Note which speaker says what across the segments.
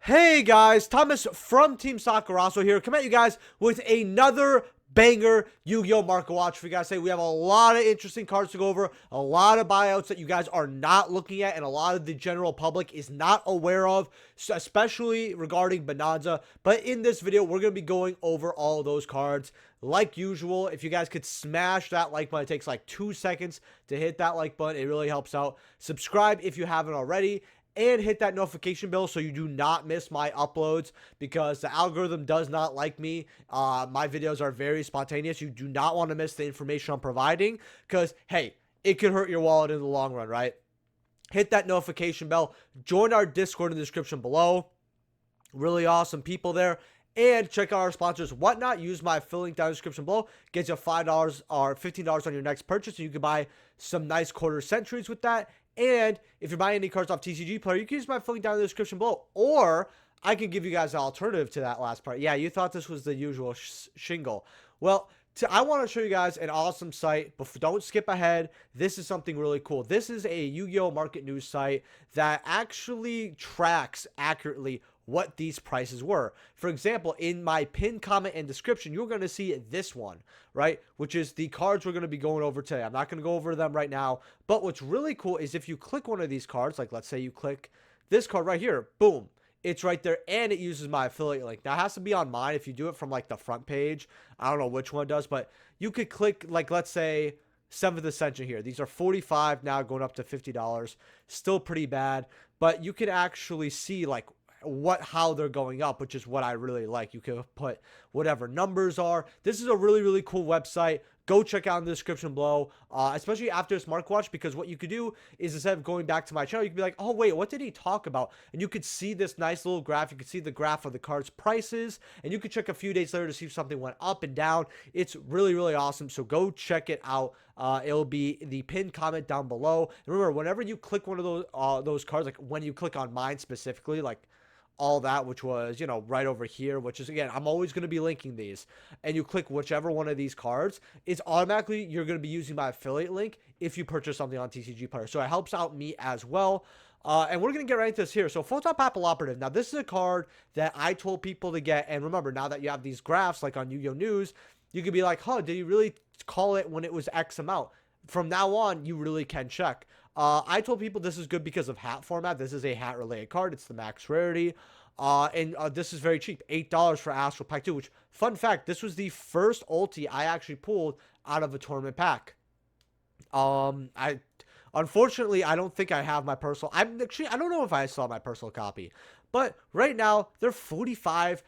Speaker 1: Hey guys, Thomas from Team Sakurazo here, come at you guys with another banger Yu-Gi-Oh! Market Watch for you guys. We have a lot of interesting cards to go over, a lot of buyouts that you guys are not looking at and a lot of the general public is not aware of, especially regarding Bonanza. But in this video, we're going to be going over all of those cards. Like usual, if you guys could smash that like button, it takes like 2 seconds to hit that like button. It really helps out. Subscribe if you haven't already. And hit that notification bell so you do not miss my uploads, because the algorithm does not like me. My videos are very spontaneous. You do not want to miss the information I'm providing, because, hey, it could hurt your wallet in the long run, right? Hit that notification bell. Join our Discord in the description below. Really awesome people there. And check out our sponsors, Whatnot. Use my affiliate link down in the description below. Gets you $5 or $15 on your next purchase. And you can buy some nice quarter centuries with that. And if you're buying any cards off TCG Player, you can use my affiliate link down in the description below. Or I can give you guys an alternative to that last part. Yeah, you thought this was the usual shingle. Well, I want to show you guys an awesome site, but don't skip ahead. This is something really cool. This is a Yu-Gi-Oh! Market news site that actually tracks accurately what these prices were. For example, in my pinned comment and description, you're going to see this one, right? Which is the cards we're going to be going over today. I'm not going to go over them right now, but what's really cool is if you click one of these cards, like let's say you click this card right here, boom, it's right there, and it uses my affiliate link. Now, it has to be on mine. If you do it from like the front page, I don't know which one does, but you could click, like, let's say 7th Ascension here. These are $45 now, going up to $50. Still pretty bad, but you can actually see like how they're going up, which is what I really like. You can put whatever numbers are. This is a really cool website. Go check out in the description below, especially after this Market Watch, because what you could do is, instead of going back to my channel, you could be like, oh wait, what did he talk about? And you could see this nice little graph. You could see the graph of the cards prices, and you could check a few days later to see if something went up and down. It's really awesome, so go check it out. It'll be the pinned comment down below. And remember, whenever you click one of those cards, like when you click on mine specifically, like all that, which was, you know, right over here, which is, again, I'm always going to be linking these, and you click whichever one of these cards, it's automatically, you're going to be using my affiliate link if you purchase something on TCG Player. So it helps out me as well. And we're going to get right into this here. So Photon Papilloperative. Now, this is a card that I told people to get. And remember, now that you have these graphs like on Yu-Gi-Oh! News, you could be like, huh, did you really call it when it was X amount? From now on, you really can check. I told people this is good because of hat format. This is a hat related card. It's the max rarity. And this is very cheap. $8 for Astral Pack 2, which, fun fact, this was the first ulti I actually pulled out of a tournament pack. Unfortunately, I don't think I have my personal. I don't know if I saw my personal copy. But right now, they're $45,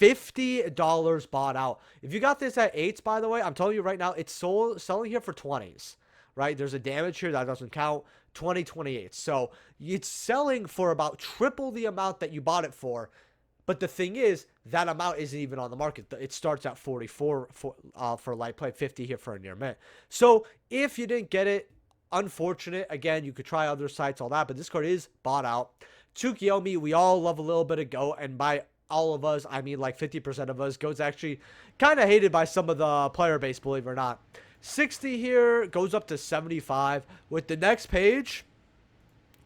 Speaker 1: $50 bought out. If you got this at 8s, by the way, I'm telling you right now, it's selling here for 20s. Right? There's a damage here that doesn't count. 28. So it's selling for about triple the amount that you bought it for. But the thing is, that amount isn't even on the market. It starts at 44 for light play, 50 here for a near mint. So if you didn't get it, unfortunate. Again, you could try other sites, all that, but this card is bought out. Tsukiyomi, we all love a little bit of Go, and by all of us, I mean like 50% of us. Go's actually kind of hated by some of the player base, believe it or not. 60 here, goes up to 75. With the next page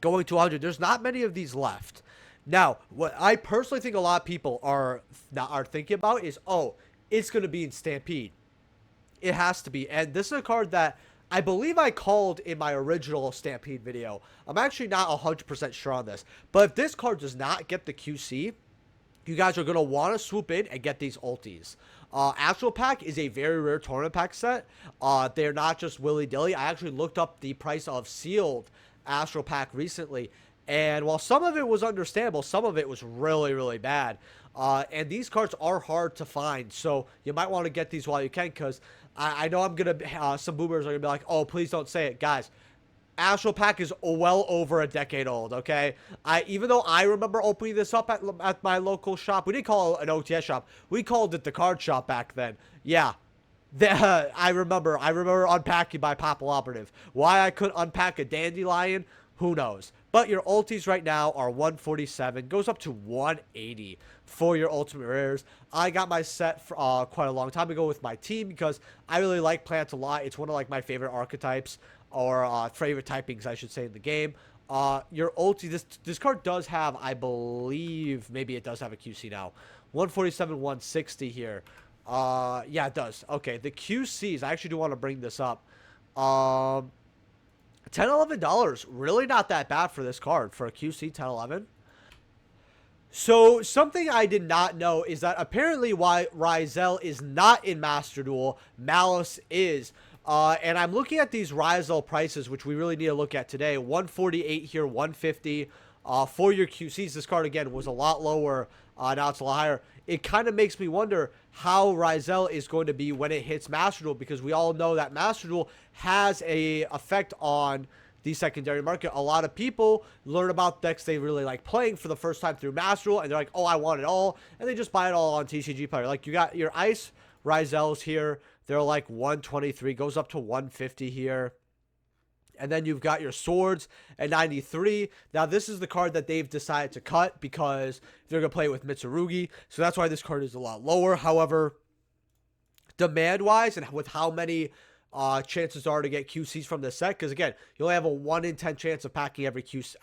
Speaker 1: going to 100, there's not many of these left. Now, what I personally think a lot of people are thinking about is, oh, it's going to be in Stampede. It has to be. And this is a card that I believe I called in my original Stampede video. I'm actually not 100% sure on this. But if this card does not get the QC, you guys are going to want to swoop in and get these ultis. Astral Pack is a very rare tournament pack set. They're not just willy-dilly. I actually looked up the price of sealed Astral Pack recently, and while some of it was understandable, some of it was really bad. And these cards are hard to find, so you might want to get these while you can, because I know I'm going to, some boomers are going to be like, oh, please don't say it. Guys, Astral Pack is well over a decade old, okay? Even though I remember opening this up at my local shop, we didn't call it an OTS shop. We called it the card shop back then. Yeah, I remember unpacking my Papilloperative. Why I couldn't unpack a Dandelion, who knows? But your ultis right now are 147, goes up to 180 for your ultimate rares. I got my set for, quite a long time ago with my team, because I really like plants a lot. It's one of like my favorite archetypes, or favorite typings, I should say, in the game. Your ulti, this card does have, I believe, maybe it does have a QC now. 147, 160 here. Yeah, it does. Okay, the QCs, I actually do want to bring this up. $10, $11, really not that bad for this card. For a QC, 10, 11. So, something I did not know is that apparently why Ryzeal is not in Master Duel, Maliss is. And I'm looking at these Ryzeal prices, which we really need to look at today. 148 here, 150 for your QCs. This card, again, was a lot lower. Now it's a lot higher. It kind of makes me wonder how Ryzeal is going to be when it hits Master Duel, because we all know that Master Duel has a effect on the secondary market. A lot of people learn about decks they really like playing for the first time through Master Duel, and they're like, oh, I want it all, and they just buy it all on TCG Player. Like, you got your Ice Ryzeals here. They're like 123, goes up to 150 here. And then you've got your Swords at 93. Now, this is the card that they've decided to cut because they're going to play it with Mitsurugi. So that's why this card is a lot lower. However, demand-wise and with how many chances are to get QCs from this set, because again, you only have a 1 in 10 chance of packing every QC,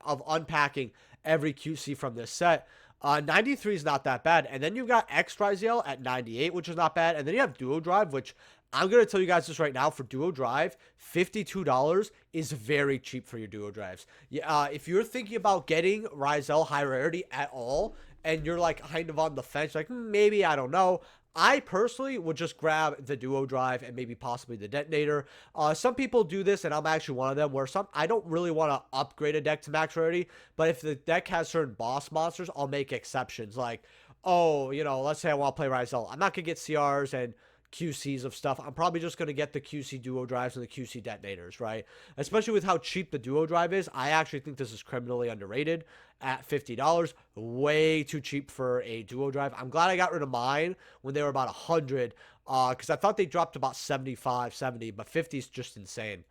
Speaker 1: of unpacking every QC from this set. 93 is not that bad. And then you've got X Ryzeal at 98, which is not bad. And then you have Duo Drive, which I'm going to tell you guys this right now. For Duo Drive, $52 is very cheap for your Duo Drives. Yeah, if you're thinking about getting Ryzeal high rarity at all, and you're like kind of on the fence, like maybe, I don't know, I personally would just grab the Duo Drive and maybe possibly the Detonator. Some people do this, and I'm actually one of them, where I don't really want to upgrade a deck to max rarity, but if the deck has certain boss monsters, I'll make exceptions. Like, oh, you know, let's say I want to play Ryzeal. I'm not going to get CRs and QCs of stuff. I'm probably just going to get the QC Duo Drives and the QC Detonators, right? Especially with how cheap the Duo Drive is. I actually think this is criminally underrated at $50. Way too cheap for a Duo Drive. I'm glad I got rid of mine when they were about 100, because I thought they dropped about 75, 70, but 50 is just insane.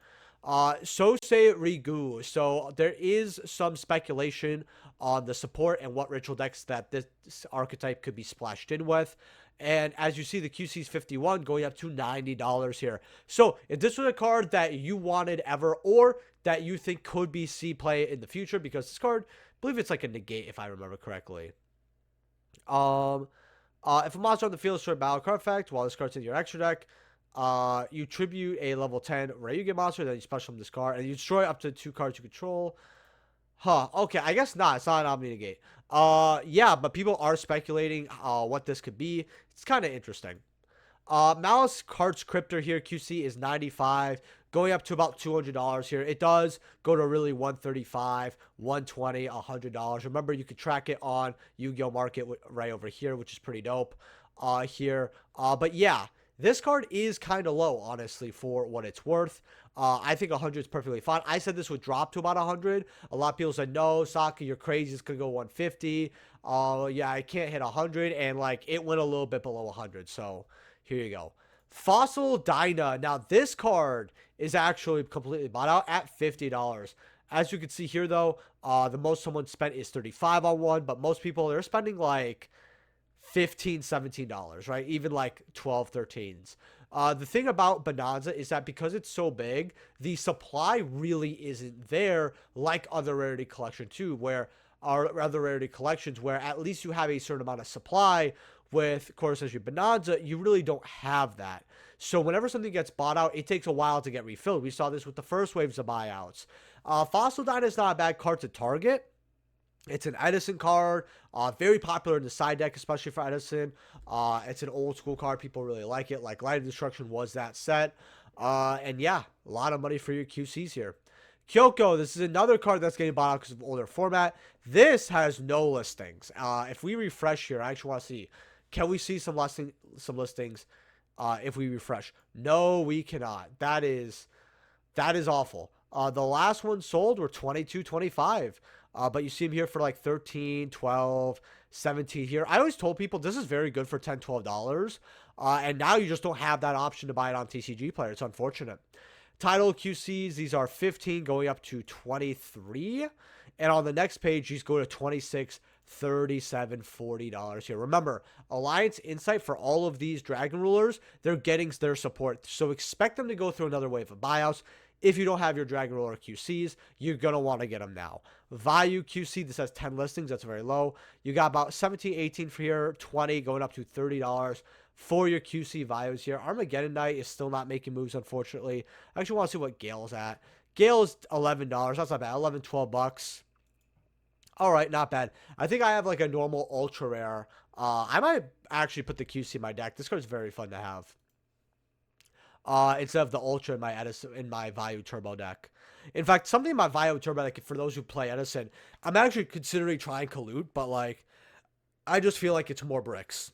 Speaker 1: So say Ryu-Ge. So there is some speculation on the support and what ritual decks that this archetype could be splashed in with. And as you see, the QC is 51 going up to $90 here. So if this was a card that you wanted ever, or that you think could be C play in the future, because this card, I believe it's like a negate if I remember correctly. If a monster on the field is short battle card effect while this card's in your extra deck, you tribute a level 10 Ryu-Ge monster, then you special from this card, and you destroy up to 2 cards you control. Huh, okay, I guess not. It's not an Omni Negate. Yeah, but people are speculating what this could be. It's kind of interesting. Maliss Cards Cryptor here, QC is 95, going up to about $200 here. It does go to really 135, 120, $100. Remember, you could track it on Yu-Gi-Oh! Market right over here, which is pretty dope here. But yeah, this card is kind of low, honestly, for what it's worth. I think 100 is perfectly fine. I said this would drop to about 100. A lot of people said, no, Saki, you're crazy. It's going to go 150. Yeah, I can't hit 100. And, like, it went a little bit below 100. So, here you go. Fossil Dyna. Now, this card is actually completely bought out at $50. As you can see here, though, the most someone spent is $35 on one. But most people, they're spending, like, $15, $17, right? Even, like, 12, 13s. The thing about Bonanza is that because it's so big, the supply really isn't there like other rarity collection too, where our other rarity collections where at least you have a certain amount of supply. With, of course, as your Bonanza, you really don't have that. So whenever something gets bought out, it takes a while to get refilled. We saw this with the first waves of buyouts. Fossil Dyna is not a bad card to target. It's an Edison card, very popular in the side deck, especially for Edison. It's an old school card. People really like it. Like Light of Destruction was that set. And yeah, a lot of money for your QCs here. Kyoko, this is another card that's getting bought out because of older format. This has no listings. If we refresh here, I actually want to see. Can we see some listings if we refresh? No, we cannot. That is awful. The last one sold were 22, 25. But you see them here for like 13, 12, 17 here. I always told people this is very good for $10, $12. And now you just don't have that option to buy it on TCG Player. It's unfortunate. Title QCs, these are 15 going up to 23. And on the next page, these go to 26, 37, $40 here. Remember, Alliance Insight for all of these Dragon Rulers, they're getting their support. So expect them to go through another wave of buyouts. if you don't have your Dragon Roller QCs, you're going to want to get them now. Value QC, this has 10 listings. That's very low. You got about 17, 18 for here, 20 going up to $30 for your QC values here. Armageddon Knight is still not making moves, unfortunately. I actually want to see what Gale's at. Gale is $11. That's not bad. 11, 12 bucks. All right, not bad. I think I have like a normal ultra rare. I might actually put the QC in my deck. This card is very fun to have. Instead of the ultra in my Edison, in my Value Turbo deck. In fact, something in my Value Turbo deck, for those who play Edison, I'm actually considering trying Collude, but like, I just feel like it's more bricks.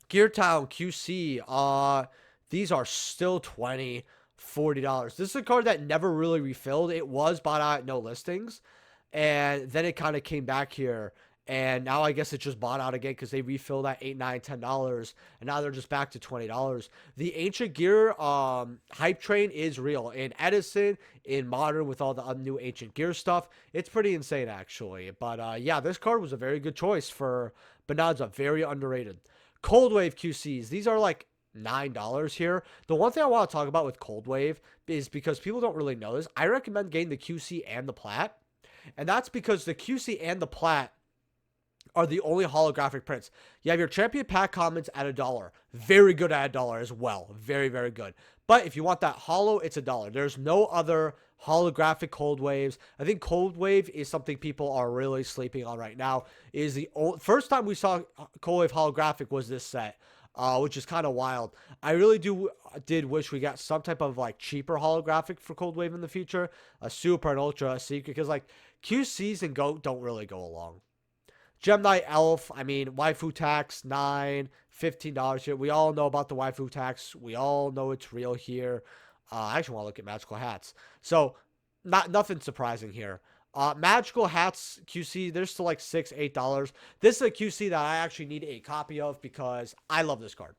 Speaker 1: Gear Town QC, these are still $20, $40. This is a card that never really refilled. It was bought out at no listings, and then it kind of came back here, and now I guess it just bought out again because they refilled at $8, $9, $10, and now they're just back to $20. The Ancient Gear hype train is real. In Edison, in Modern, with all the new Ancient Gear stuff, it's pretty insane, actually. But yeah, this card was a very good choice for Bonanza. Very underrated. Cold Wave QCs. These are like $9 here. The one thing I want to talk about with Cold Wave is because people don't really know this. I recommend getting the QC and the Plat. And that's because the QC and the Plat are the only holographic prints. You have your Champion Pack Commons at $1. Very good at $1 as well. Very, very good. But if you want that holo, it's $1. There's no other holographic Cold Waves. I think Cold Wave is something people are really sleeping on right now. Is the first time we saw Cold Wave holographic was this set. Which is kind of wild. I really did wish we got some type of like cheaper holographic for Cold Wave in the future. A Super, an Ultra, a Secret. Because like QCs and GOAT don't really go along. Gem Knight Elf, I mean, waifu tax, $9, $15 here. We all know about the waifu tax. We all know it's real here. I actually want to look at magical hats. So, nothing surprising here. Magical hats QC, they're still like $6, $8. This is a QC that I actually need a copy of because I love this card.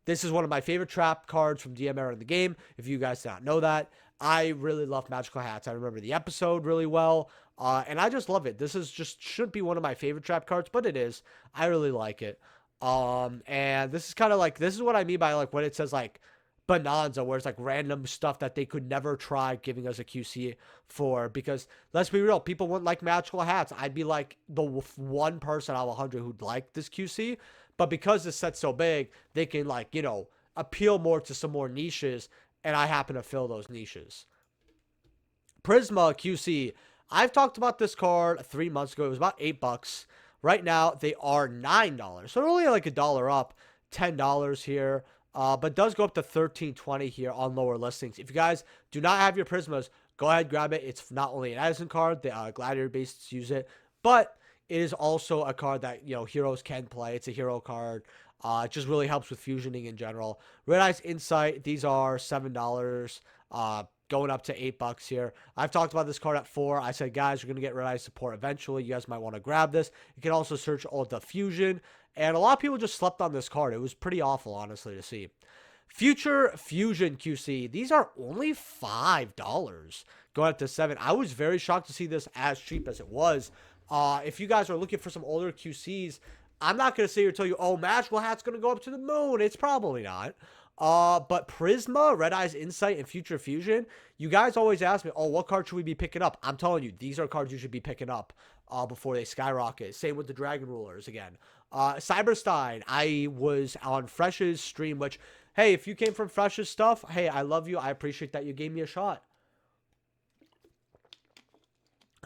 Speaker 1: This is one of my favorite trap cards from DM era in the game. If you guys did not know that, I really love magical hats. I remember the episode really well. And I just love it. This is just should be one of my favorite trap cards, but it is. I really like it. And this is kind of like, this is what I mean by like when it says like Bonanza, where it's like random stuff that they could never try giving us a QC for, because let's be real, people wouldn't like magical hats. I'd be like the one person out of 100 who'd like this QC, but because this set's so big, they can like, you know, appeal more to some more niches, and I happen to fill those niches. Prisma QC. I've talked about this card 3 months ago. It was about $8. Right now, they are $9. So they're only like $1 up, $10 here. But does go up to $13.20 here on lower listings. If you guys do not have your Prismas, go ahead, grab it. It's not only an Edison card, the Gladiator bases use it, but it is also a card that, you know, heroes can play. It's a hero card. It just really helps with fusioning in general. Red Eyes Insight, these are $7. Going up to $8 here. I've talked about this card at $4. I said, guys, you're going to get Red Eye support eventually. You guys might want to grab this. You can also search all the fusion. And a lot of people just slept on this card. It was pretty awful, honestly, to see. Future Fusion QC. These are only $5. Going up to $7. I was very shocked to see this as cheap as it was. If you guys are looking for some older QCs, I'm not going to sit here and tell you, oh, Magical Hat's going to go up to the moon. It's probably not. But Prisma, Red Eyes Insight, and Future Fusion, you guys always ask me, oh, what card should we be picking up? I'm telling you, these are cards you should be picking up before they skyrocket. Same with the Dragon Rulers again. Cyberstein, I was on Fresh's stream, which, hey, if you came from Fresh's stuff, hey, I love you. I appreciate that you gave me a shot.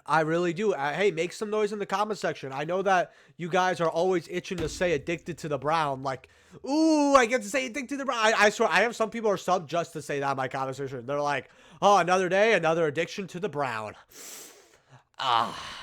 Speaker 1: I really do. Hey, make some noise in the comment section. I know that you guys are always itching to say addicted to the brown. Like, ooh, I get to say addicted to the brown. I swear, I have some people who are subbed just to say that in my comment section. They're like, oh, another day, another addiction to the brown.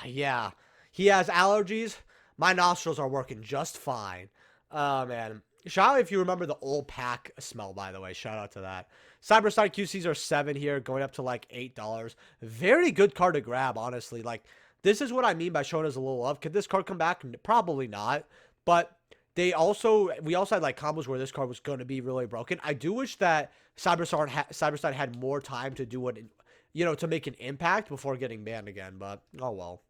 Speaker 1: Yeah. He has allergies. My nostrils are working just fine. Oh, man. Shout out if you remember the old pack smell, by the way. Shout out to that. Cyberside QCs are $7 here, going up to like $8. Very good card to grab, honestly. Like, this is what I mean by showing us a little love. Could this card come back? Probably not. But we also had like combos where this card was going to be really broken. I do wish that Cyberside had more time to do it, you know, to make an impact before getting banned again. But, oh well.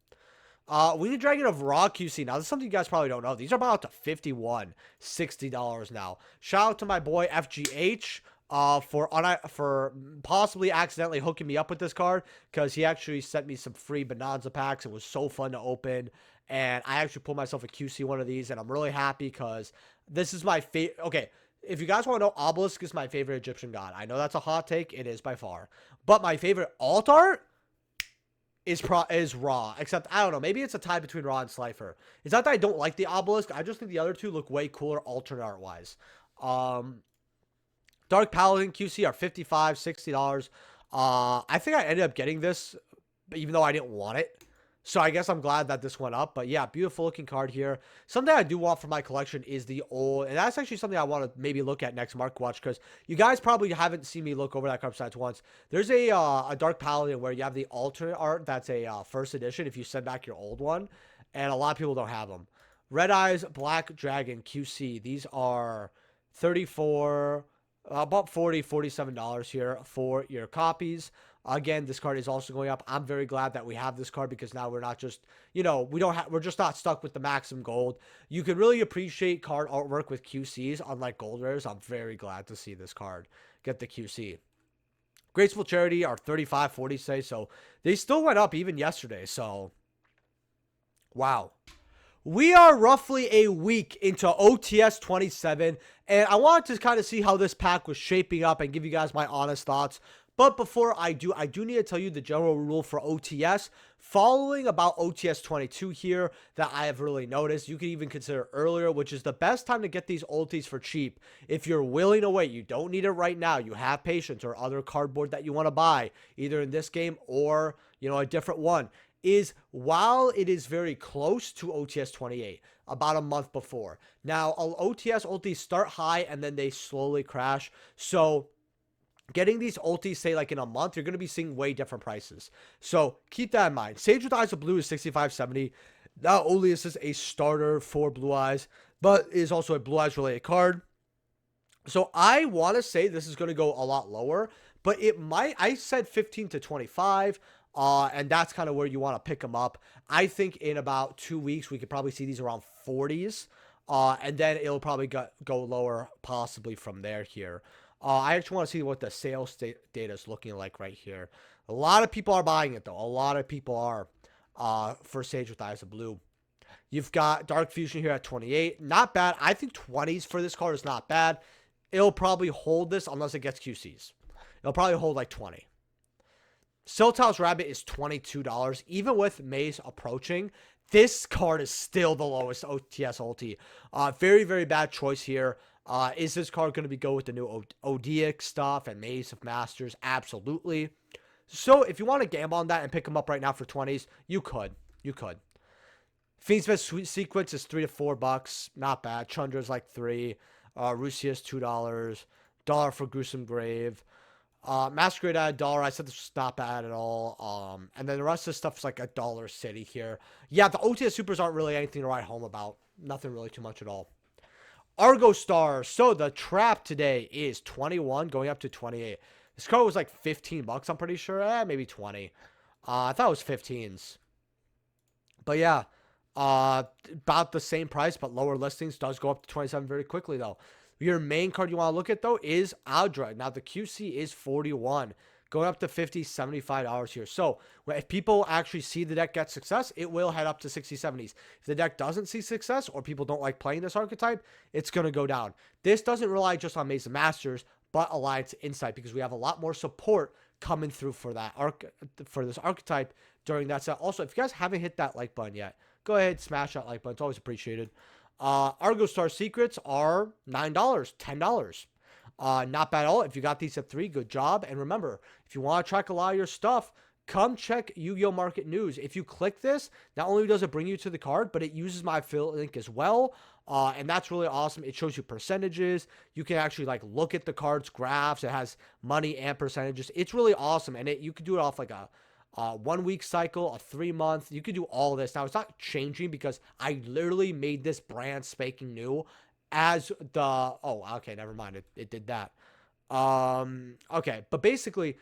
Speaker 1: We need Dragon of Raw QC. Now, this is something you guys probably don't know. These are about to $51, $60 now. Shout out to my boy FGH. for possibly accidentally hooking me up with this card, because he actually sent me some free Bonanza packs. It was so fun to open, and I actually pulled myself a QC one of these, and I'm really happy because this is my favorite. Okay, if you guys want to know, Obelisk is my favorite Egyptian god. I know that's a hot take. It is by far. But my favorite alt art is Ra. Except, I don't know. Maybe it's a tie between Ra and Slifer. It's not that I don't like the Obelisk. I just think the other two look way cooler alternate art-wise. Dark Paladin QC are $55, $60. I think I ended up getting this, even though I didn't want it. So I guess I'm glad that this went up. But yeah, beautiful looking card here. Something I do want for my collection is the old, and that's actually something I want to maybe look at next Mark Watch, because you guys probably haven't seen me look over that card besides once. There's a Dark Paladin where you have the alternate art that's a first edition if you send back your old one, and a lot of people don't have them. Red Eyes Black Dragon QC. These are 34, about $40, $47 here for your copies. Again, this card is also going up. I'm very glad that we have this card, because now we're not just, we're just not stuck with the Maximum Gold. You can really appreciate card artwork with QCs, unlike Gold Rares. I'm very glad to see this card get the QC. Graceful Charity are 35, 40 say, so they still went up even yesterday, so wow. We are roughly a week into OTS 27, and I wanted to kind of see how this pack was shaping up and give you guys my honest thoughts. But before I do need to tell you the general rule for OTS. Following about OTS 22 here that I have really noticed, you could even consider earlier, which is the best time to get these ultis for cheap. If you're willing to wait, you don't need it right now. You have patience or other cardboard that you want to buy, either in this game or, a different one. Is while it is very close to OTS 28, about a month before. Now, OTS ultis start high and then they slowly crash. So getting these ultis, say like in a month, you're going to be seeing way different prices. So keep that in mind. Sage with Eyes of Blue is $65.70. Not only is this a starter for Blue Eyes, but is also a Blue Eyes related card. So I want to say this is going to go a lot lower, but it might. I said 15 to 25. And that's kind of where you want to pick them up. I think in about 2 weeks, we could probably see these around 40s. And then it'll probably go lower possibly from there here. I actually want to see what the sales data is looking like right here. A lot of people are buying it, though. A lot of people are for Sage with Eyes of Blue. You've got Dark Fusion here at 28. Not bad. I think 20s for this card is not bad. It'll probably hold this unless it gets QCs. It'll probably hold like 20. Siltau's Rabbit is $22. Even with Maze approaching, this card is still the lowest OTS ulti. Very, very bad choice here. Is this card going to go with the new Odic stuff and Maze of Masters? Absolutely. So if you want to gamble on that and pick them up right now for 20s, you could. You could. Fiendsmith Sweet Sequence is $3 to $4. Not bad. Chundra's like $3. Rusia's $2. $1 for Gruesome Grave. Masquerade at $1. I said this was not bad at all. And then the rest of the stuff is like $1 city here. Yeah, the OTS Supers aren't really anything to write home about. Nothing really too much at all. Argo Stars. So the trap today is 21 going up to 28. This card was like $15, I'm pretty sure. Maybe 20. I thought it was 15s. But yeah, about the same price, but lower listings. Does go up to 27 very quickly, though. Your main card you want to look at, though, is Audra. Now, the QC is 41, going up to $50, $75 here. So, if people actually see the deck get success, it will head up to 60s, 70s. If the deck doesn't see success, or people don't like playing this archetype, it's going to go down. This doesn't rely just on Maze of Masters, but Alliance Insight, because we have a lot more support coming through for that for this archetype during that set. Also, if you guys haven't hit that like button yet, go ahead, smash that like button. It's always appreciated. Argo Star Secrets are $9, $10. Not bad at all. If you got these at 3, good job. And remember, if you want to track a lot of your stuff, come check Yu-Gi-Oh! Market News. If you click this, not only does it bring you to the card, but it uses my affiliate link as well. And that's really awesome. It shows you percentages. You can actually like look at the cards, graphs. It has money and percentages. It's really awesome. And you can do it off like a 1 week cycle, a 3 month. You could do all this. Now, it's not changing because I literally made this brand spanking new as the, oh, okay, never mind. It did that. Okay, but basically,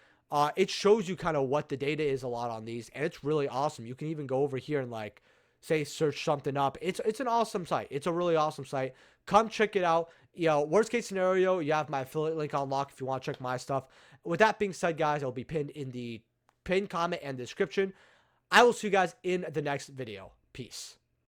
Speaker 1: it shows you kind of what the data is a lot on these, and it's really awesome. You can even go over here and like, say, search something up. It's an awesome site. It's a really awesome site. Come check it out. worst case scenario, you have my affiliate link on lock if you want to check my stuff. With that being said, guys, it'll be pinned in the pinned comment and description. I will see you guys in the next video. Peace.